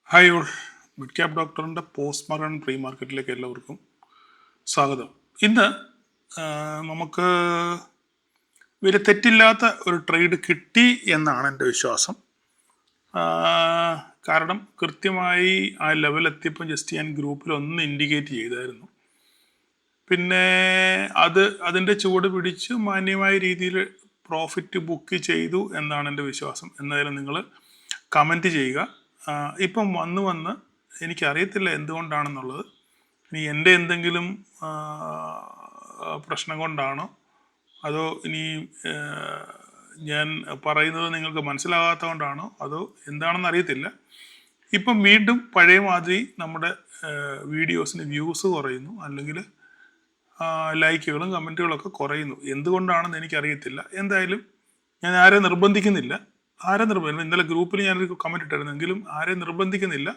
Hi all, mid cap ഡോക്ടറിൻ്റെ post market pre മാർക്കറ്റിലേക്ക് എല്ലാവർക്കും സ്വാഗതം. ഇന്ന് നമുക്ക് വലിയ തെറ്റില്ലാത്ത ഒരു ട്രേഡ് കിട്ടി എന്നാണ് എൻ്റെ വിശ്വാസം. കാരണം കൃത്യമായി ആ ലെവൽ എത്തിയപ്പോൾ ജസ്റ്റ് ഞാൻ ഗ്രൂപ്പിൽ ഒന്ന് ഇൻഡിക്കേറ്റ് ചെയ്തായിരുന്നു. പിന്നെ അതിൻ്റെ ചുവട് പിടിച്ച് മാന്യമായ രീതിയിൽ പ്രോഫിറ്റ് ബുക്ക് ചെയ്തു എന്നാണ് എൻ്റെ വിശ്വാസം. എന്തായാലും നിങ്ങൾ കമൻറ്റ് ചെയ്യുക. ഇപ്പം വന്ന് എനിക്കറിയത്തില്ല എന്തുകൊണ്ടാണെന്നുള്ളത്. ഇനി എൻ്റെ എന്തെങ്കിലും പ്രശ്നം കൊണ്ടാണോ അതോ ഇനി ഞാൻ പറയുന്നത് നിങ്ങൾക്ക് മനസ്സിലാകാത്ത കൊണ്ടാണോ അതോ എന്താണെന്ന് അറിയത്തില്ല. ഇപ്പം വീണ്ടും പഴയ മാതിരി നമ്മുടെ വീഡിയോസിന് വ്യൂസ് കുറയുന്നു, അല്ലെങ്കിൽ ലൈക്കുകളും കമൻറ്റുകളൊക്കെ കുറയുന്നു. എന്തുകൊണ്ടാണെന്ന് എനിക്കറിയത്തില്ല. എന്തായാലും ഞാൻ ആരെ നിർബന്ധിക്കുന്നില്ല. ഇന്നലെ ഗ്രൂപ്പിൽ ഞാനൊരു കമൻറ്റ് ഇട്ടായിരുന്നെങ്കിലും ആരെയും നിർബന്ധിക്കുന്നില്ല.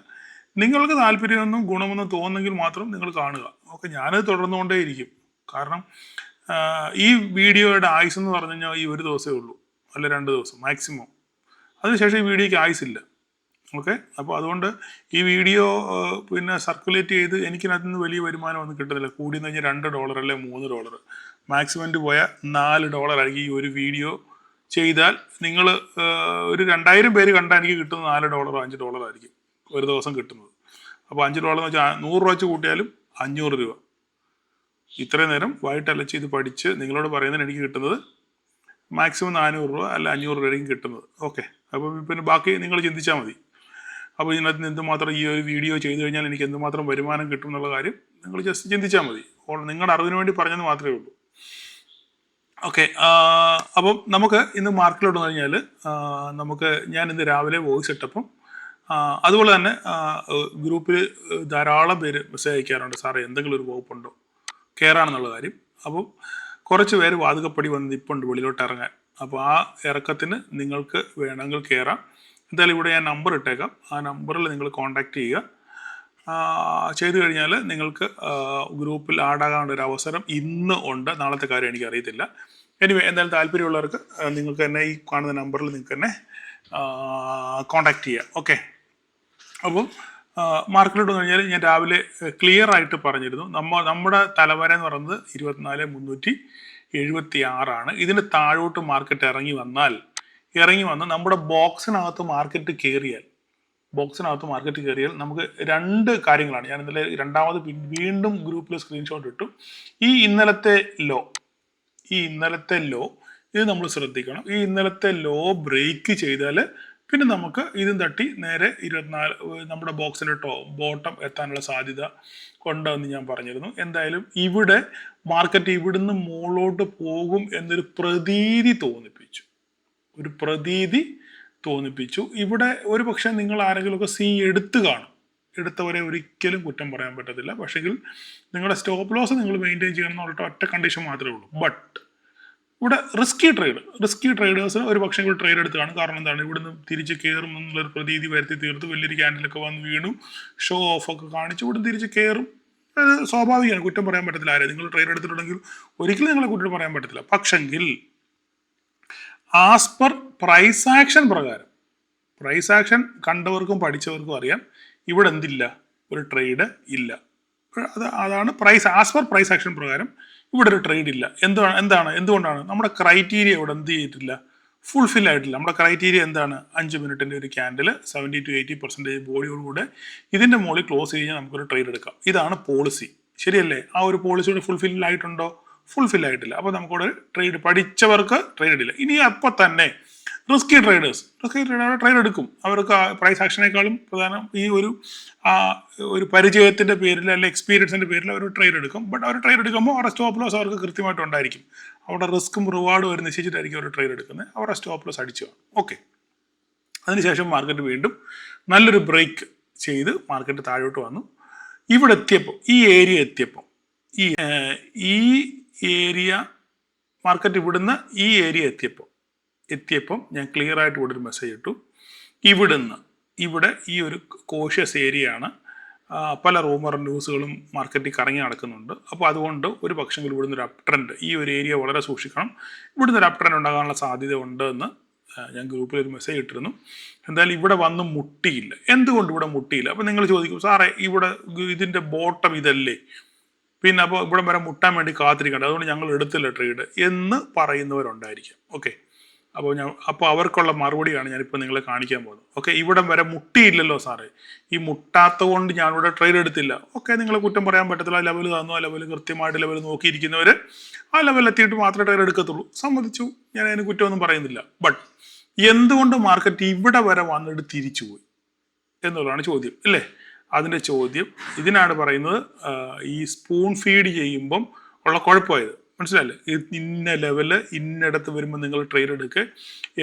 നിങ്ങൾക്ക് താല്പര്യമൊന്നും ഗുണമെന്നും തോന്നുന്നെങ്കിൽ മാത്രം നിങ്ങൾ കാണുക. ഓക്കെ, ഞാനത് തുടർന്നുകൊണ്ടേയിരിക്കും. കാരണം ഈ വീഡിയോയുടെ ആയുസ് എന്ന് പറഞ്ഞു കഴിഞ്ഞാൽ ഈ ഒരു ദിവസമേ ഉള്ളൂ, അല്ല 2 ദിവസം മാക്സിമം. അതിനുശേഷം ഈ വീഡിയോയ്ക്ക് ആയുസില്ല. ഓക്കെ, അപ്പോൾ അതുകൊണ്ട് ഈ വീഡിയോ പിന്നെ സർക്കുലേറ്റ് ചെയ്ത് എനിക്കതിൽ നിന്ന് വലിയ വരുമാനം ഒന്നും കിട്ടുന്നില്ല. കൂടിയെന്ന് കഴിഞ്ഞാൽ $2 അല്ലെ $3. മാക്സിമം പോയാൽ $4 ആയിരിക്കും ഈ ഒരു വീഡിയോ ചെയ്താൽ. നിങ്ങൾ ഒരു 2000 പേര് കണ്ടാൽ എനിക്ക് കിട്ടുന്നത് $4 $5 ആയിരിക്കും ഒരു ദിവസം കിട്ടുന്നത്. അപ്പോൾ $5 എന്ന് വെച്ചാൽ 100 രൂപ വെച്ച് കൂട്ടിയാലും 500 രൂപ. ഇത്രയും നേരം വൈകിട്ടലച്ച് ഇത് പഠിച്ച് നിങ്ങളോട് പറയുന്നതിന് എനിക്ക് കിട്ടുന്നത് മാക്സിമം 400 രൂപ അല്ല 500 രൂപയായിരിക്കും കിട്ടുന്നത്. ഓക്കെ, അപ്പോൾ പിന്നെ ബാക്കി നിങ്ങൾ ചിന്തിച്ചാൽ മതി. അപ്പോൾ ഇതിനകത്ത് നിന്ന് എന്തുമാത്രം ഈ ഒരു വീഡിയോ ചെയ്തു കഴിഞ്ഞാൽ എനിക്ക് എന്തുമാത്രം വരുമാനം കിട്ടും എന്നുള്ള കാര്യം നിങ്ങൾ ജസ്റ്റ് ചിന്തിച്ചാൽ മതി. നിങ്ങളുടെ അറിവിന് വേണ്ടി പറഞ്ഞെന്ന് മാത്രമേ ഉള്ളൂ. ഓക്കെ, അപ്പം നമുക്ക് ഇന്ന് മാർക്കറ്റിലോട്ട് കഴിഞ്ഞാൽ ഞാൻ ഇന്ന് രാവിലെ വോയിസ് ഇട്ടപ്പം അതുപോലെ തന്നെ ഗ്രൂപ്പിൽ ധാരാളം പേര് മെസ്സേജ് അയക്കാറുണ്ട്, സാറേ എന്തെങ്കിലും ഒരു വകുപ്പുണ്ടോ കയറാണെന്നുള്ള കാര്യം. അപ്പം കുറച്ച് പേര് വാതുകപ്പടി വന്ന് നിൽപ്പുണ്ട് വെളിയിലോട്ട് ഇറങ്ങാൻ. അപ്പോൾ ആ ഇറക്കത്തിന് നിങ്ങൾക്ക് വേണമെങ്കിൽ കയറാം. എന്തായാലും ഇവിടെ ഞാൻ നമ്പർ ഇട്ടേക്കാം. ആ നമ്പറിൽ നിങ്ങൾ കോൺടാക്റ്റ് ചെയ്യുക. ചെയ്തു കഴിഞ്ഞാൽ നിങ്ങൾക്ക് ഗ്രൂപ്പിൽ ആഡാകാനുള്ള ഒരു അവസരം ഇന്ന് ഉണ്ട്. നാളത്തെ കാര്യം എനിക്കറിയത്തില്ല. എനിവേ, എന്തായാലും താല്പര്യമുള്ളവർക്ക് നിങ്ങൾക്ക് തന്നെ ഈ കാണുന്ന നമ്പറിൽ നിങ്ങൾക്ക് തന്നെ കോൺടാക്റ്റ് ചെയ്യാം. ഓക്കെ, അപ്പോൾ മാർക്കറ്റിലോട്ട് കഴിഞ്ഞാൽ ഞാൻ രാവിലെ ക്ലിയർ ആയിട്ട് പറഞ്ഞിരുന്നു, നമ്മുടെ തലവര എന്ന് പറയുന്നത് 24,376 ഇതിന് താഴോട്ട് മാർക്കറ്റ് ഇറങ്ങി വന്ന് നമ്മുടെ ബോക്സിനകത്ത് മാർക്കറ്റ് കയറിയാൽ നമുക്ക് 2 കാര്യങ്ങളാണ്. ഞാൻ ഇന്നലെ രണ്ടാമത് വീണ്ടും ഗ്രൂപ്പിൽ സ്ക്രീൻഷോട്ട് ഇട്ടു. ഈ ഇന്നലത്തെ ലോ ഇത് നമ്മൾ ശ്രദ്ധിക്കണം. ഈ ഇന്നലത്തെ ലോ ബ്രേക്ക് ചെയ്താൽ പിന്നെ നമുക്ക് ഇതും തട്ടി നേരെ 24 നമ്മുടെ ബോക്സിൻ്റെ ബോട്ടം എത്താനുള്ള സാധ്യത ഉണ്ടെന്ന് ഞാൻ പറഞ്ഞിരുന്നു. എന്തായാലും ഇവിടെ മാർക്കറ്റ് ഇവിടുന്ന് മുകളിലോട്ട് പോകും എന്നൊരു പ്രതീതി തോന്നിപ്പിച്ചു. ഇവിടെ ഒരു പക്ഷേ നിങ്ങൾ ആരെങ്കിലുമൊക്കെ എടുത്തവരെ ഒരിക്കലും കുറ്റം പറയാൻ പറ്റത്തില്ല. പക്ഷെങ്കിൽ നിങ്ങളുടെ സ്റ്റോപ്പ് ലോസ് നിങ്ങൾ മെയിൻറ്റെയിൻ ചെയ്യണം എന്നുള്ള ഒറ്റ കണ്ടീഷൻ മാത്രമേ ഉള്ളൂ. ബട്ട് ഇവിടെ റിസ്കി ട്രേഡേഴ്സ് ഒരു പക്ഷേ ഇവിടെ ട്രേഡ് എടുത്ത് കാണും. കാരണം എന്താണ്, ഇവിടുന്ന് തിരിച്ച് കയറും എന്നുള്ളൊരു പ്രതീതി വരുത്തി തീർത്ത് വലിയൊരു ക്യാൻഡിലൊക്കെ വന്ന് വീണു, ഷോ ഓഫ് ഒക്കെ കാണിച്ച് ഇവിടുന്ന് തിരിച്ച് കയറും. അത് സ്വാഭാവികമാണ്, കുറ്റം പറയാൻ പറ്റത്തില്ല. ആരെ നിങ്ങൾ ട്രേഡ് എടുത്തിട്ടുണ്ടെങ്കിൽ ഒരിക്കലും നിങ്ങളെ കുറ്റം പറയാൻ പറ്റത്തില്ല. പക്ഷെങ്കിൽ ആസ് പെർ പ്രൈസ് ആക്ഷൻ കണ്ടവർക്കും പഠിച്ചവർക്കും അറിയാം, ഇവിടെ എന്തില്ല, ഒരു ട്രേഡ് ഇല്ല. അതാണ് ആസ് പെർ പ്രൈസ് ആക്ഷൻ പ്രകാരം ഇവിടെ ഒരു ട്രേഡ് ഇല്ല. എന്തുകൊണ്ടാണ് നമ്മുടെ ക്രൈറ്റീരിയ ഇവിടെ എന്ത് ചെയ്തിട്ടില്ല, ഫുൾഫിൽ ആയിട്ടില്ല. നമ്മുടെ ക്രൈറ്റീരിയ എന്താണ്, 5 മിനിറ്റിൻ്റെ ഒരു ക്യാൻഡിൽ 70 to 80% ബോഡിയോടുകൂടെ ഇതിൻ്റെ മുകളിൽ ക്ലോസ് കഴിഞ്ഞാൽ നമുക്കൊരു ട്രേഡ് എടുക്കാം. ഇതാണ് പോളിസി, ശരിയല്ലേ? ആ ഒരു പോളിസിയുടെ ഫുൾഫിൽ ആയിട്ടുണ്ടോ? ഫുൾഫിൽ ആയിട്ടില്ല. അപ്പോൾ നമുക്കിവിടെ ട്രേഡ് പഠിച്ചവർക്ക് ട്രേഡ് ഇല്ല. ഇനി അപ്പോൾ തന്നെ റിസ്കി ട്രേഡേഴ്സ് ട്രേഡ് എടുക്കും. അവർക്ക് പ്രൈസ് ആക്ഷനേക്കാളും പ്രധാനം ഈ ഒരു പരിചയത്തിൻ്റെ പേരിൽ അല്ലെങ്കിൽ എക്സ്പീരിയൻസിൻ്റെ പേരിൽ അവർ ട്രേഡ് എടുക്കും. ബട്ട് അവർ ട്രേഡ് എടുക്കുമ്പോൾ അവരുടെ സ്റ്റോപ്പ് ലോസ് അവർക്ക് കൃത്യമായിട്ടുണ്ടായിരിക്കും. അവിടെ റിസ്ക്കും റിവാർഡും അവർ നിശ്ചയിച്ചിട്ടായിരിക്കും അവർ ട്രേഡ് എടുക്കുന്നത്. അവരുടെ സ്റ്റോപ്പ് ലോസ് അടിച്ചു കാണും. ഓക്കെ, അതിനുശേഷം മാർക്കറ്റ് വീണ്ടും നല്ലൊരു ബ്രേക്ക് ചെയ്ത് മാർക്കറ്റ് താഴോട്ട് വന്നു. ഇവിടെ എത്തിയപ്പോൾ ഈ ഏരിയ മാർക്കറ്റ് ഇവിടുന്ന് ഈ ഏരിയ എത്തിയപ്പം ഞാൻ ക്ലിയർ ആയിട്ട് ഇവിടെ ഒരു മെസ്സേജ് ഇട്ടു. ഇവിടെ ഈ ഒരു കോഷ്യസ് ഏരിയ ആണ്. പല റൂമർ ന്യൂസുകളും മാർക്കറ്റിൽ കറങ്ങി നടക്കുന്നുണ്ട്. അപ്പോൾ അതുകൊണ്ട് ഒരു പക്ഷെങ്കിൽ ഇവിടുന്ന് ഒരു അപ് ട്രെൻഡ്, ഈ ഒരു ഏരിയ വളരെ സൂക്ഷിക്കണം. ഇവിടുന്ന് ഒരു അപ് ട്രെൻഡ് ഉണ്ടാകാനുള്ള സാധ്യത ഉണ്ട് എന്ന് ഞാൻ ഗ്രൂപ്പിൽ ഒരു മെസ്സേജ് ഇട്ടിരുന്നു. എന്തായാലും ഇവിടെ വന്ന് മുട്ടിയില്ല. എന്തുകൊണ്ട് ഇവിടെ മുട്ടിയില്ല? അപ്പം നിങ്ങൾ ചോദിക്കും, സാറേ ഇവിടെ ഇതിൻ്റെ ബോട്ടം ഇതല്ലേ, പിന്നെ അപ്പോൾ ഇവിടെ വരെ മുട്ടാൻ വേണ്ടി കാത്തിരിക്കണ്ട, അതുകൊണ്ട് ഞങ്ങൾ എടുത്തില്ല ട്രേഡ് എന്ന് പറയുന്നവരുണ്ടായിരിക്കും. ഓക്കെ, അപ്പോൾ അവർക്കുള്ള മറുപടിയാണ് ഞാനിപ്പോൾ നിങ്ങളെ കാണിക്കാൻ പോകുന്നത്. ഓക്കെ, ഇവിടം വരെ മുട്ടിയില്ലല്ലോ സാറേ, ഈ മുട്ടാത്ത കൊണ്ട് ഞാനിവിടെ ട്രേഡ് എടുത്തില്ല. ഓക്കെ, നിങ്ങളെ കുറ്റം പറയാൻ പറ്റത്തില്ല. ലെവൽ തന്നു, ആ ലെവൽ കൃത്യമായിട്ട് ലെവൽ നോക്കിയിരിക്കുന്നവർ ആ ലെവലിൽ എത്തിയിട്ട് മാത്രമേ ട്രേഡ് എടുക്കത്തുള്ളൂ. സമ്മതിച്ചു, ഞാൻ അതിന് കുറ്റമൊന്നും പറയുന്നില്ല. ബട്ട് എന്തുകൊണ്ട് മാർക്കറ്റ് ഇവിടെ വരെ വന്നിട്ട് തിരിച്ചു പോയി എന്നുള്ളതാണ് ചോദ്യം, അല്ലേ? അതിൻ്റെ ചോദ്യം ഇതിനാണ് പറയുന്നത്, ഈ സ്പൂൺ ഫീഡ് ചെയ്യുമ്പം ഉള്ള കുഴപ്പമായത്. മനസ്സിലല്ലേ? ഇന്ന ലെവല് ഇന്നിടത്ത് വരുമ്പോൾ നിങ്ങൾ ട്രേഡ് എടുക്കുക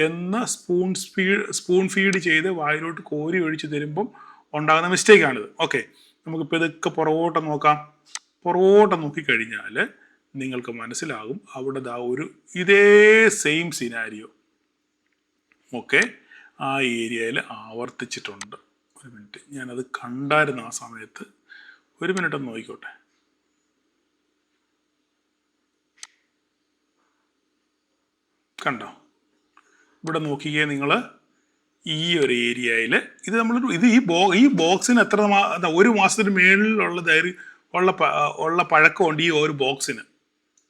എന്ന് സ്പൂൺ ഫീഡ് ചെയ്ത് വായിലോട്ട് കോരി ഒഴിച്ച് തരുമ്പം ഉണ്ടാകുന്ന മിസ്റ്റേക്കാണിത്. ഓക്കെ, നമുക്കിപ്പോൾ ഇതൊക്കെ പുറകോട്ട് നോക്കാം. പുറകോട്ട് നോക്കിക്കഴിഞ്ഞാൽ നിങ്ങൾക്ക് മനസ്സിലാകും അവിടെ ഇതേ സെയിം സിനാരിയോ ഓക്കെ ആ ഏരിയയിൽ ആവർത്തിച്ചിട്ടുണ്ട്. ഒരു മിനിറ്റ്, ഞാനത് കണ്ടായിരുന്നു ആ സമയത്ത്. ഒരു മിനിറ്റ് ഒന്ന് നോക്കിക്കോട്ടെ. കണ്ടോ? ഇവിടെ നോക്കിക്കേ നിങ്ങൾ, ഈ ഒരു ഏരിയയിൽ ഇത് ഈ ബോക്സിന് ഒരു മാസത്തിന് മേളിലുള്ള ഉള്ള പഴക്കമുണ്ട് ഈ ഒരു ബോക്സിന്.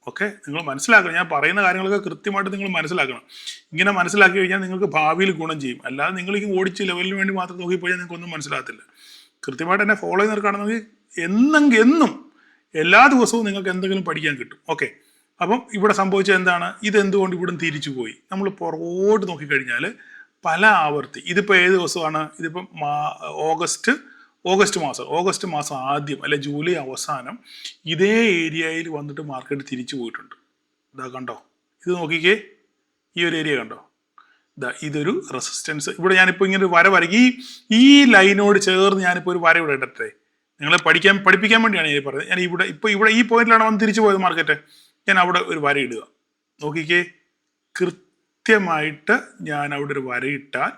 ഓക്കെ, നിങ്ങൾ മനസ്സിലാക്കണം, ഞാൻ പറയുന്ന കാര്യങ്ങളൊക്കെ കൃത്യമായിട്ട് നിങ്ങൾ മനസ്സിലാക്കണം. ഇങ്ങനെ മനസ്സിലാക്കി കഴിഞ്ഞാൽ നിങ്ങൾക്ക് ഭാവിയിൽ ഗുണം ചെയ്യും. അല്ലാതെ നിങ്ങൾ ഈ ഓടിച്ച് ലെവലിന് വേണ്ടി മാത്രം നോക്കിപ്പോയാൽ നിങ്ങൾക്ക് ഒന്നും മനസ്സിലാകത്തില്ല. കൃത്യമായിട്ട് എന്നെ ഫോളോ ചെയ്യുന്നവർക്കാണെങ്കിൽ എന്നും എല്ലാ ദിവസവും നിങ്ങൾക്ക് എന്തെങ്കിലും പഠിക്കാൻ കിട്ടും. ഓക്കെ, അപ്പം ഇവിടെ സംഭവിച്ചത് എന്താണ്? ഇതെന്തുകൊണ്ട് ഇവിടുന്ന് തിരിച്ചു പോയി? നമ്മൾ പുറകോട്ട് നോക്കിക്കഴിഞ്ഞാൽ പല ആവർത്തി, ഇതിപ്പോൾ ഏത് ദിവസമാണ്? ഇതിപ്പം ഓഗസ്റ്റ് മാസം ആദ്യം അല്ലെ ജൂലൈ അവസാനം ഇതേ ഏരിയയിൽ വന്നിട്ട് മാർക്കറ്റ് തിരിച്ചു പോയിട്ടുണ്ട്. ഇതാ കണ്ടോ? ഇത് നോക്കിക്കേ, ഈ ഒരു ഏരിയ കണ്ടോ? ഇതൊരു റെസിസ്റ്റൻസ്. ഇവിടെ ഞാനിപ്പോൾ ഇങ്ങനെ ഒരു വര വരയ്ക്കും. ഈ ലൈനോട് ചേർന്ന് ഞാനിപ്പോൾ ഒരു വര ഇവിടെ ഇടട്ടെ, നിങ്ങളെ പഠിപ്പിക്കാൻ വേണ്ടിയാണ് ഞാൻ പറയുന്നത്. ഞാൻ ഇവിടെ ഈ പോയിന്റിലാണ് വന്ന് തിരിച്ചു പോയത് മാർക്കറ്റ്. ഞാൻ അവിടെ ഒരു വര ഇടുക. നോക്കിക്കേ, കൃത്യമായിട്ട് ഞാൻ അവിടെ ഒരു വരയിട്ടാൽ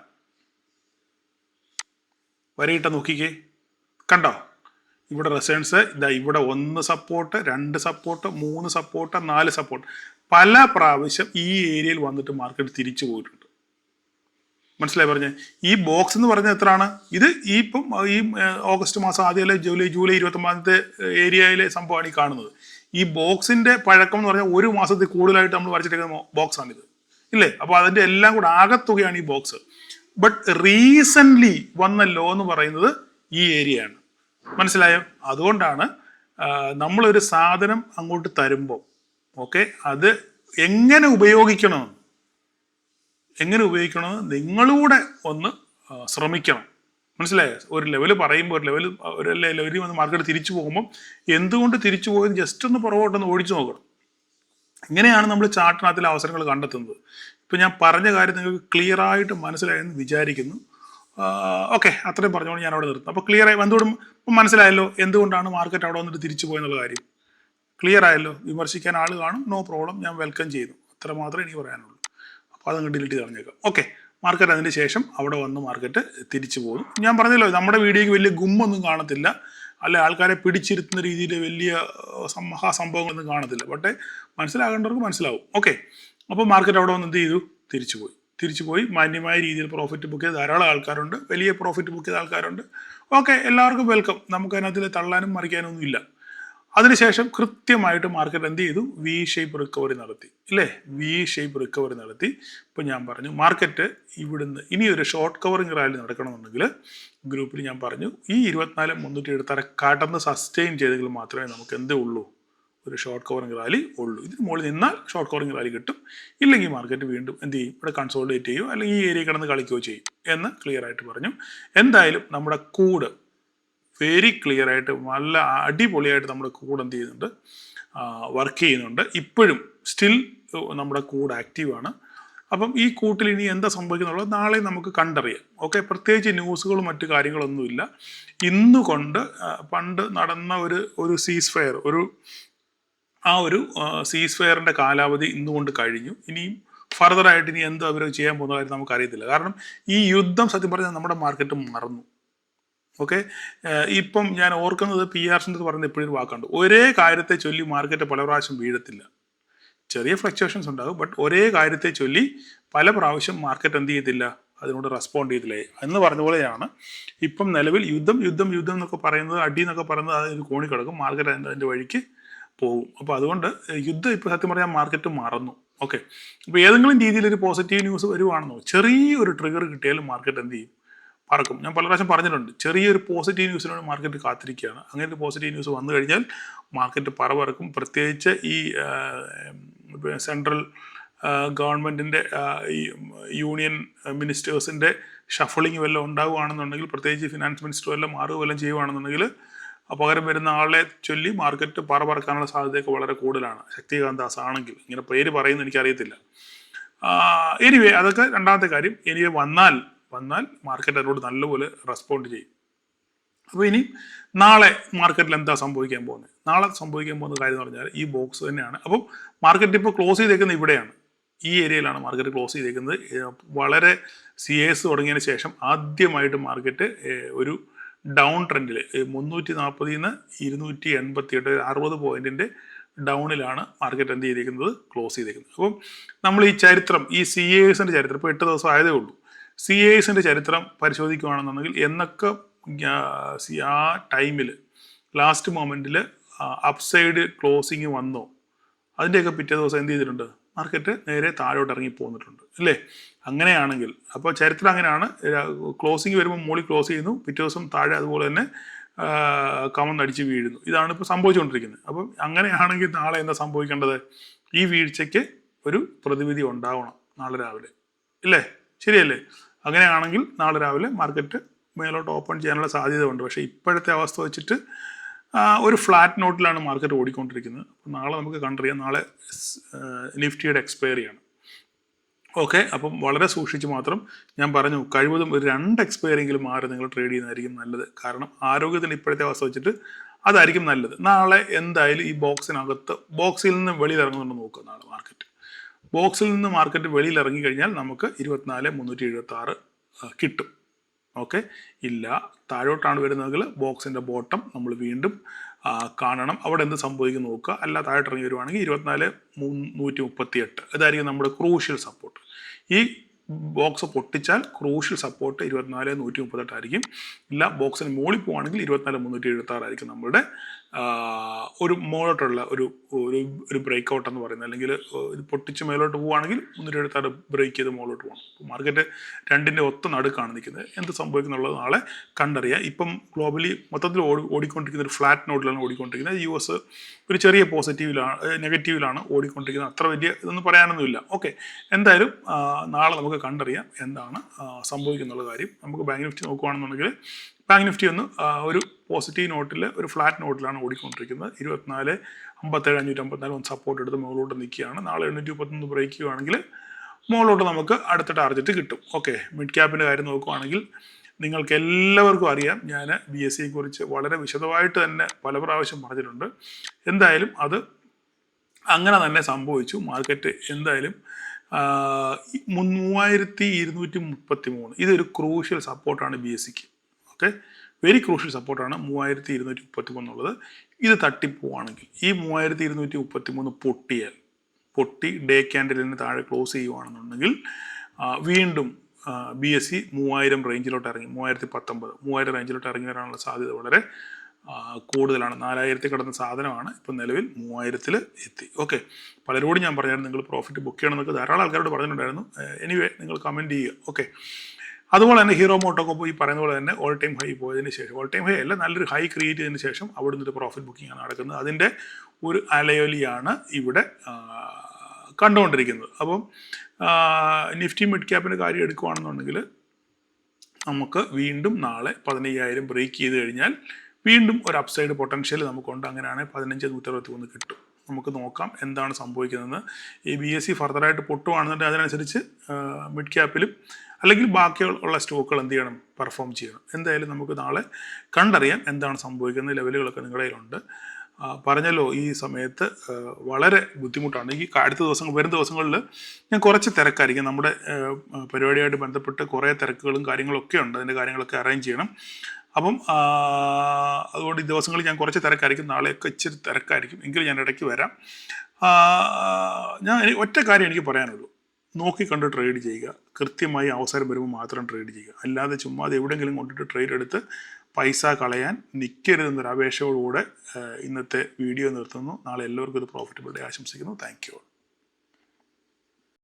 നോക്കിക്കേ, കണ്ടോ? ഇവിടെ റെസിസ്റ്റൻസ്, ഇവിടെ 1 സപ്പോർട്ട്, 2 സപ്പോർട്ട്, 3 സപ്പോർട്ട്, 4 സപ്പോർട്ട്. പല പ്രാവശ്യം ഈ ഏരിയയിൽ വന്നിട്ട് മാർക്കറ്റ് തിരിച്ചു പോയിട്ടുണ്ട്. മനസ്സിലായി പറഞ്ഞേ? ഈ ബോക്സ് എന്ന് പറഞ്ഞാൽ എത്രയാണ്? ഇത് ഇപ്പം ഈ ഓഗസ്റ്റ് മാസം ആദ്യം അല്ലെ ജൂലൈ 29 ഏരിയയിലെ സംഭവമാണ് ഈ കാണുന്നത്. ഈ ബോക്സിന്റെ പഴക്കം എന്ന് പറഞ്ഞാൽ ഒരു മാസത്തിൽ കൂടുതലായിട്ട് നമ്മൾ വരച്ചിട്ടേക്കുന്ന ബോക്സാണിത്, ഇല്ലേ? അപ്പോൾ അതിന്റെ എല്ലാം കൂടെ ആകത്തുകയാണ് ഈ ബോക്സ്. ബട്ട് റീസെന്റ് വന്ന ലോ എന്ന് പറയുന്നത് ഈ ഏരിയ ആണ്. മനസ്സിലായോ? അതുകൊണ്ടാണ് നമ്മളൊരു സാധനം അങ്ങോട്ട് തരുമ്പോൾ ഓക്കെ അത് എങ്ങനെ ഉപയോഗിക്കണമെന്ന് നിങ്ങളൂടെ ഒന്ന് ശ്രമിക്കണം. മനസ്സിലായോ? ഒരു ലെവൽ പറയുമ്പോൾ ഒരു ലെവലിൽ വന്ന് മാർക്കറ്റ് തിരിച്ചു പോകുമ്പോൾ എന്തുകൊണ്ട് തിരിച്ചു പോയത് ജസ്റ്റ് ഒന്ന് പുറകോട്ടൊന്ന് ഓടിച്ചു നോക്കണം. ഇങ്ങനെയാണ് നമ്മൾ ചാർട്ടിനകത്തിലെ അവസരങ്ങൾ കണ്ടെത്തുന്നത്. ഇപ്പം ഞാൻ പറഞ്ഞ കാര്യം നിങ്ങൾക്ക് ക്ലിയർ ആയിട്ട് മനസ്സിലായെന്ന് വിചാരിക്കുന്നു. ഓക്കെ, അത്രയും പറഞ്ഞുകൊണ്ട് ഞാൻ അവിടെ നിർത്തും. അപ്പോൾ ക്ലിയർ ആയി എന്തുകൊണ്ടും മനസ്സിലായല്ലോ എന്തുകൊണ്ടാണ് മാർക്കറ്റ് അവിടെ വന്നിട്ട് തിരിച്ചു പോയെന്നുള്ള കാര്യം ക്ലിയർ ആയല്ലോ. വിമർശിക്കാൻ ആൾ കാണും, നോ പ്രോബ്ലം, ഞാൻ വെൽക്കം ചെയ്യുന്നു. അത്ര മാത്രമേ എനിക്ക് പറയാനുള്ളൂ. അപ്പോൾ അതങ്ങ് ഡിലീറ്റ് ചെയ്ത് കളഞ്ഞേക്കാം. ഓക്കെ, മാർക്കറ്റ് അതിന് ശേഷം അവിടെ വന്ന് മാർക്കറ്റ് തിരിച്ചു പോകും. ഞാൻ പറഞ്ഞല്ലോ, നമ്മുടെ വീഡിയോയ്ക്ക് വലിയ ഗുമ്മൊന്നും കാണത്തില്ല, അല്ലെ ആൾക്കാരെ പിടിച്ചിരുത്തുന്ന രീതിയിൽ വലിയ മഹാസംഭവങ്ങളൊന്നും കാണത്തില്ല. പക്ഷേ മനസ്സിലാകേണ്ടവർക്ക് മനസ്സിലാവും. ഓക്കെ, അപ്പോൾ മാർക്കറ്റ് അവിടെ വന്ന് എന്ത് ചെയ്തു? തിരിച്ചു പോയി മാന്യമായ രീതിയിൽ പ്രോഫിറ്റ് ബുക്ക് ചെയ്ത ധാരാളം ആൾക്കാരുണ്ട്, വലിയ പ്രോഫിറ്റ് ബുക്ക് ചെയ്ത ആൾക്കാരുണ്ട്. ഓക്കെ, എല്ലാവർക്കും വെൽക്കം. നമുക്ക് അതിനകത്തിൽ തള്ളാനും മറിക്കാനൊന്നും ഇല്ല. അതിനുശേഷം കൃത്യമായിട്ട് മാർക്കറ്റ് എന്ത് ചെയ്തു? വി ഷേപ്പ് റിക്കവറി നടത്തി, ഇല്ലേ? വി ഷേപ്പ് റിക്കവറി നടത്തി. ഇപ്പം ഞാൻ പറഞ്ഞു മാർക്കറ്റ് ഇവിടുന്ന് ഇനി ഒരു ഷോർട്ട് കവറിങ് റാലി നടക്കണമെന്നുണ്ടെങ്കിൽ ഗ്രൂപ്പിൽ ഞാൻ പറഞ്ഞു ഈ 24,370 കടന്ന് സസ്റ്റെയിൻ ചെയ്തെങ്കിൽ മാത്രമേ നമുക്ക് എന്തേ ഉള്ളൂ? ഒരു ഷോർട്ട് കവറിങ് റാലി ഉള്ളൂ. ഇതിന് മുകളിൽ നിന്നാൽ ഷോർട്ട് കവറിങ് റാലി കിട്ടും. ഇല്ലെങ്കിൽ മാർക്കറ്റ് വീണ്ടും എന്ത് ചെയ്യും? ഇവിടെ കൺസോളിഡേറ്റ് ചെയ്യുകയോ അല്ലെങ്കിൽ ഈ ഏരിയ കിടന്ന് കളിക്കുകയോ ചെയ്യും എന്ന് ക്ലിയർ ആയിട്ട് പറഞ്ഞു. എന്തായാലും നമ്മുടെ കൂട് വെരി ക്ലിയർ ആയിട്ട് നല്ല അടിപൊളിയായിട്ട് നമ്മുടെ കൂട് എന്ത് ചെയ്യുന്നുണ്ട്? വർക്ക് ചെയ്യുന്നുണ്ട്. ഇപ്പോഴും സ്റ്റിൽ നമ്മുടെ കൂട് ആക്റ്റീവാണ്. അപ്പം ഈ കൂട്ടിൽ ഇനി എന്താ സംഭവിക്കുന്നുള്ളത് നാളെ നമുക്ക് കണ്ടറിയാം. ഓക്കെ, പ്രത്യേകിച്ച് ന്യൂസുകളും മറ്റു കാര്യങ്ങളൊന്നുമില്ല. ഇന്നുകൊണ്ട് പണ്ട് നടന്ന ഒരു സീസ് ഫയർ ഒരു സീസ് ഫയറിൻ്റെ കാലാവധി ഇന്നുകൊണ്ട് കഴിഞ്ഞു. ഇനിയും ഫർദറായിട്ട് ഇനി എന്ത് അവർ ചെയ്യാൻ പോകുന്ന കാര്യം നമുക്കറിയത്തില്ല. കാരണം ഈ യുദ്ധം സത്യം പറഞ്ഞാൽ നമ്മുടെ മാർക്കറ്റ് മറന്നു. ഓക്കെ, ഇപ്പം ഞാൻ ഓർക്കുന്നത് PR സിൻ്റെ പറയുന്നത് എപ്പോഴും വാക്കുണ്ട്, ഒരേ കാര്യത്തെ ചൊല്ലി മാർക്കറ്റ് പല പ്രാവശ്യം വീഴത്തില്ല. ചെറിയ ഫ്ലക്ച്വേഷൻസ് ഉണ്ടാകും, ബട്ട് ഒരേ കാര്യത്തെ ചൊല്ലി പല പ്രാവശ്യം മാർക്കറ്റ് എന്ത് ചെയ്യത്തില്ല, അതിനോട് റെസ്പോണ്ട് ചെയ്തില്ലേ എന്ന് പറഞ്ഞ പോലെയാണ് ഇപ്പം നിലവിൽ യുദ്ധം എന്നൊക്കെ പറയുന്നത്, അടി എന്നൊക്കെ പറയുന്നത് അതിന് കോണിക്കിടക്കും, മാർക്കറ്റ് അതിൻ്റെ വഴിക്ക് പോകും. അപ്പോൾ അതുകൊണ്ട് യുദ്ധം ഇപ്പോൾ സത്യം പറയാൻ മാർക്കറ്റ് മറന്നു. ഓക്കെ, അപ്പോൾ ഏതെങ്കിലും രീതിയിൽ ഒരു പോസിറ്റീവ് ന്യൂസ് വരുവാണെന്നോ ചെറിയൊരു ട്രിഗർ കിട്ടിയാലും മാർക്കറ്റ് എന്ത് ചെയ്യും, പറക്കും. ഞാൻ പല പ്രാവശ്യം പറഞ്ഞിട്ടുണ്ട്, ചെറിയൊരു പോസിറ്റീവ് ന്യൂസിനോട് മാർക്കറ്റ് കാത്തിരിക്കുകയാണ്. അങ്ങനെ ഒരു പോസിറ്റീവ് ന്യൂസ് വന്നു കഴിഞ്ഞാൽ മാർക്കറ്റ് പറക്കും. പ്രത്യേകിച്ച് ഈ സെൻട്രൽ ഗവൺമെൻറ്റിൻ്റെ ഈ യൂണിയൻ മിനിസ്റ്റേഴ്സിൻ്റെ ഷഫളിങ് വല്ലതും ഉണ്ടാവുകയാണെന്നുണ്ടെങ്കിൽ, പ്രത്യേകിച്ച് ഫിനാൻസ് മിനിസ്റ്റർ വല്ലതും വല്ലതും ചെയ്യുകയാണെന്നുണ്ടെങ്കിൽ പകരം വരുന്ന ആളെ ചൊല്ലി മാർക്കറ്റ് പറക്കാനുള്ള സാധ്യതയൊക്കെ വളരെ കൂടുതലാണ്. ശക്തികാന്ത് ദാസ് ആണെങ്കിൽ, ഇങ്ങനെ പേര് പറയുന്നത് എനിക്കറിയത്തില്ല. എനിവേ അതൊക്കെ രണ്ടാമത്തെ കാര്യം. എനിവേ വന്നാൽ മാർക്കറ്റ് അതിനോട് നല്ലപോലെ റെസ്പോണ്ട് ചെയ്യും. അപ്പോൾ ഇനി നാളെ മാർക്കറ്റിൽ എന്താ സംഭവിക്കാൻ പോകുന്നത്? നാളെ സംഭവിക്കാൻ പോകുന്ന കാര്യം എന്ന് പറഞ്ഞാൽ ഈ ബോക്സ് തന്നെയാണ്. അപ്പം മാർക്കറ്റ് ഇപ്പോൾ ക്ലോസ് ചെയ്തേക്കുന്നത് ഇവിടെയാണ്, ഈ ഏരിയയിലാണ് മാർക്കറ്റ് ക്ലോസ് ചെയ്തേക്കുന്നത്. വളരെ CS തുടങ്ങിയതിന് ശേഷം ആദ്യമായിട്ട് മാർക്കറ്റ് ഒരു ഡൗൺ ട്രെൻഡിൽ 340 288 60 പോയിന്റിന്റെ ഡൗണിലാണ് മാർക്കറ്റ് എന്ത് ചെയ്തിരിക്കുന്നത്, ക്ലോസ് ചെയ്തിരിക്കുന്നത്. അപ്പം നമ്മൾ ഈ ചരിത്രം, ഈ CASന്റെ ചരിത്രം ഇപ്പോൾ 8 ദിവസം ആയതേ ഉള്ളൂ. CASന്റെ ചരിത്രം പരിശോധിക്കുകയാണെന്നുണ്ടെങ്കിൽ എന്നൊക്കെ ആ ടൈമിൽ ലാസ്റ്റ് മൊമെന്റിൽ അപ്സൈഡ് ക്ലോസിങ് വന്നോ, അതിൻ്റെയൊക്കെ പിറ്റേ ദിവസം എന്ത് ചെയ്തിട്ടുണ്ട്, മാർക്കറ്റ് നേരെ താഴോട്ട് ഇറങ്ങി പോന്നിട്ടുണ്ട് അല്ലേ? അങ്ങനെയാണെങ്കിൽ അപ്പോൾ ചരിത്രം അങ്ങനെയാണ്, ക്ലോസിങ് വരുമ്പോൾ മുകളിൽ ക്ലോസ് ചെയ്യുന്നു, പിറ്റേ ദിവസം താഴെ അതുപോലെ തന്നെ കമന്നടിച്ച് വീഴുന്നു. ഇതാണ് ഇപ്പോൾ സംഭവിച്ചുകൊണ്ടിരിക്കുന്നത്. അപ്പം അങ്ങനെയാണെങ്കിൽ നാളെ എന്താ സംഭവിക്കേണ്ടത്? ഈ വീഴ്ചയ്ക്ക് ഒരു പ്രതിവിധി ഉണ്ടാവണം നാളെ രാവിലെ, ഇല്ലേ? ശരിയല്ലേ? അങ്ങനെയാണെങ്കിൽ നാളെ രാവിലെ മാർക്കറ്റ് മേലോട്ട് ഓപ്പൺ ചെയ്യാനുള്ള സാധ്യത ഉണ്ട്. പക്ഷേ ഇപ്പോഴത്തെ അവസ്ഥ വെച്ചിട്ട് ഒരു ഫ്ലാറ്റ് നോട്ടിലാണ് മാർക്കറ്റ് ഓടിക്കൊണ്ടിരിക്കുന്നത്. അപ്പോൾ നാളെ നമുക്ക് കണ്ടറിയാം. നാളെ നിഫ്റ്റിയുടെ എക്സ്പയറിയാണ്. ഓക്കെ, അപ്പം വളരെ സൂക്ഷിച്ച് മാത്രം ഞാൻ പറഞ്ഞു, കഴിവതും ഒരു 2 എക്സ്പയറെങ്കിലും മാറി നിങ്ങൾ ട്രേഡ് ചെയ്യുന്നതായിരിക്കും നല്ലത്. കാരണം ആരോഗ്യത്തിന് ഇപ്പോഴത്തെ അവസ്ഥ വെച്ചിട്ട് അതായിരിക്കും നല്ലത്. നാളെ എന്തായാലും ഈ ബോക്സിൽ നിന്ന് വെളിയിൽ ഇറങ്ങുന്നുണ്ട് നോക്കുക. നാളെ മാർക്കറ്റ് ബോക്സിൽ നിന്ന് മാർക്കറ്റ് വെളിയിൽ ഇറങ്ങി കഴിഞ്ഞാൽ നമുക്ക് 24,376 കിട്ടും. ഓക്കെ, ഇല്ല താഴോട്ടാണ് വരുന്നതെങ്കിൽ ബോക്സിൻ്റെ ബോട്ടം നമ്മൾ വീണ്ടും കാണണം. അവിടെ എന്ത് സംഭവിക്കും നോക്കുക. അല്ല താഴോട്ട് ഇറങ്ങി വരുവാണെങ്കിൽ 24,338 ഇതായിരിക്കും നമ്മുടെ ക്രൂഷ്യൽ സപ്പോർട്ട്. ഈ ബോക്സ് പൊട്ടിച്ചാൽ ക്രൂഷ്യൽ സപ്പോർട്ട് 24,138 ആയിരിക്കും. ഇല്ല ബോക്സിന് മുകളിൽ പോവുകയാണെങ്കിൽ 24,376 ആയിരിക്കും നമ്മളുടെ ഒരു മുകളിലോട്ടുള്ള ഒരു ബ്രേക്ക് ഔട്ട് എന്ന് പറയുന്നത്. അല്ലെങ്കിൽ ഇത് പൊട്ടിച്ച് മേലോട്ട് പോവുകയാണെങ്കിൽ 376 ബ്രേക്ക് ചെയ്ത് മുകളിലോട്ട് പോകണം. മൊത്തം രണ്ടിൻ്റെ നടുക്കാണ് നിൽക്കുന്നത്. എന്ത് സംഭവിക്കുന്നുള്ളത് നാളെ കണ്ടറിയാം. ഇപ്പം ഗ്ലോബലി മൊത്തത്തിൽ ഓടിക്കൊണ്ടിരിക്കുന്ന ഒരു ഫ്ലാറ്റ് നോട്ടിലാണ് ഓടിക്കൊണ്ടിരിക്കുന്നത്. US ഒരു ചെറിയ നെഗറ്റീവിലാണ് ഓടിക്കൊണ്ടിരിക്കുന്നത്. അത്ര വലിയ ഇതൊന്നും പറയാനൊന്നുമില്ല. ഓക്കെ, എന്തായാലും നാളെ നമുക്ക് കണ്ടറിയാം എന്താണ് സംഭവിക്കുന്നുള്ള കാര്യം. നമുക്ക് ബാങ്ക് നിഫ്റ്റി നോക്കുകയാണെന്നുണ്ടെങ്കിൽ ബാങ്ക് നിഫ്റ്റി ഒരു പോസിറ്റീവ് നോട്ടിൽ, ഒരു ഫ്ലാറ്റ് നോട്ടിലാണ് ഓടിക്കൊണ്ടിരിക്കുന്നത്. 24,57,554 ഒന്ന് സപ്പോർട്ട് എടുത്ത് മുകളിലോട്ട് നിൽക്കുകയാണ്. നാളെ 831 ബ്രേക്ക് ചെയ്യുകയാണെങ്കിൽ മുകളിലോട്ട് നമുക്ക് അടുത്ത ടാർഗറ്റ് കിട്ടും. ഓക്കെ, മിഡ് ക്യാപ്പിൻ്റെ കാര്യം നോക്കുകയാണെങ്കിൽ നിങ്ങൾക്ക് എല്ലാവർക്കും അറിയാം, ഞാൻ BSE കുറിച്ച് വളരെ വിശദമായിട്ട് തന്നെ പല പ്രാവശ്യം പറഞ്ഞിട്ടുണ്ട്. എന്തായാലും അത് അങ്ങനെ തന്നെ സംഭവിച്ചു. മാർക്കറ്റ് എന്തായാലും 3233 ഇതൊരു ക്രൂഷ്യൽ സപ്പോർട്ടാണ് BSEക്ക്. ഓക്കെ, വെരി ക്രൂഷ്യൽ സപ്പോർട്ടാണ് 3233 എന്നുള്ളത്. ഇത് തട്ടിപ്പോവാണെങ്കിൽ ഈ 3233 പൊട്ടി ഡേ ക്യാൻഡലിന് താഴെ ക്ലോസ് ചെയ്യുകയാണെന്നുണ്ടെങ്കിൽ വീണ്ടും BSE 3000 റേഞ്ചിലോട്ട് ഇറങ്ങി 3019 റേഞ്ചിലോട്ട് ഇറങ്ങി വരാനുള്ള സാധ്യത വളരെ കൂടുതലാണ്. 4000 കിടന്ന സാധനമാണ് ഇപ്പം നിലവിൽ 3000 എത്തി. ഓക്കെ, പലരോടും ഞാൻ പറഞ്ഞായിരുന്നു നിങ്ങൾ പ്രോഫിറ്റ് ബുക്ക് ചെയ്യണമെന്നൊക്കെ ധാരാളം ആൾക്കാരോട് പറഞ്ഞിട്ടുണ്ടായിരുന്നു. എനിവേ നിങ്ങൾ കമൻറ്റ് ചെയ്യുക. ഓക്കെ, അതുപോലെ തന്നെ ഹീറോ മോട്ടോകോപ്പ് ഈ പറയുന്ന പോലെ തന്നെ ഓൾ ടൈം ഹൈ പോയതിന് ശേഷം, ഓൾ ടൈം ഹൈ അല്ല നല്ലൊരു ഹൈ ക്രിയേറ്റ് ചെയ്തതിന് ശേഷം അവിടെ നിന്നൊരു പ്രോഫിറ്റ് ബുക്കിംഗ് ആണ് നടക്കുന്നത്. അതിൻ്റെ ഒരു അലയൊലിയാണ് ഇവിടെ കണ്ടുകൊണ്ടിരിക്കുന്നത്. അപ്പം നിഫ്റ്റി മിഡ് ക്യാപ്പിൻ്റെ കാര്യം എടുക്കുകയാണെന്നുണ്ടെങ്കിൽ നമുക്ക് വീണ്ടും നാളെ 15,000 ബ്രേക്ക് ചെയ്ത് കഴിഞ്ഞാൽ വീണ്ടും ഒരു അപ്സൈഡ് പൊട്ടൻഷ്യൽ നമുക്കുണ്ട്. അങ്ങനെയാണെങ്കിൽ 15,163 കിട്ടും. നമുക്ക് നോക്കാം എന്താണ് സംഭവിക്കുന്നതെന്ന്. ഈ BSE ഫർദറായിട്ട് പൊട്ടുകയാണെന്നുണ്ടെങ്കിൽ അതിനനുസരിച്ച് മിഡ് ക്യാപ്പിലും അല്ലെങ്കിൽ ബാക്കിയുള്ള സ്റ്റോക്കുകൾ എന്ത് ചെയ്യണം, പെർഫോം ചെയ്യണം. എന്തായാലും നമുക്ക് നാളെ കണ്ടറിയാം എന്താണ് സംഭവിക്കുന്ന ലെവലുകളൊക്കെ നിങ്ങളുടെ കയ്യിലുണ്ട്. പറഞ്ഞല്ലോ ഈ സമയത്ത് വളരെ ബുദ്ധിമുട്ടാണ്. ഈ അടുത്ത വരും ദിവസങ്ങളിൽ ഞാൻ കുറച്ച് തിരക്കായിരിക്കും. നമ്മുടെ പരിപാടിയായിട്ട് ബന്ധപ്പെട്ട് കുറേ തിരക്കുകളും കാര്യങ്ങളൊക്കെ ഉണ്ട്. അതിൻ്റെ കാര്യങ്ങളൊക്കെ അറേഞ്ച് ചെയ്യണം. അപ്പം അതുകൊണ്ട് ഈ ദിവസങ്ങളിൽ ഞാൻ കുറച്ച് തിരക്കായിരിക്കും. നാളെയൊക്കെ ഇച്ചിരി തിരക്കായിരിക്കും. എങ്കിലും ഞാൻ ഇടയ്ക്ക് വരാം. ഞാൻ ഒറ്റ കാര്യം എനിക്ക് പറയാനുള്ളൂ, നോക്കിക്കണ്ട് ട്രേഡ് ചെയ്യുക, കൃത്യമായി അവസരം വരുമ്പോൾ മാത്രം ട്രേഡ് ചെയ്യുക, അല്ലാതെ ചുമ്മാ അത് എവിടെയെങ്കിലും കൊണ്ടിട്ട് ട്രേഡ് എടുത്ത് പൈസ കളയാൻ നിൽക്കരുതെന്നൊരു അപേക്ഷയോടുകൂടെ ഇന്നത്തെ വീഡിയോ നിർത്തുന്നു. നാളെ എല്ലാവർക്കും ഇത് പ്രോഫിറ്റബിൾ ഡേ ആശംസിക്കുന്നു. Thank you.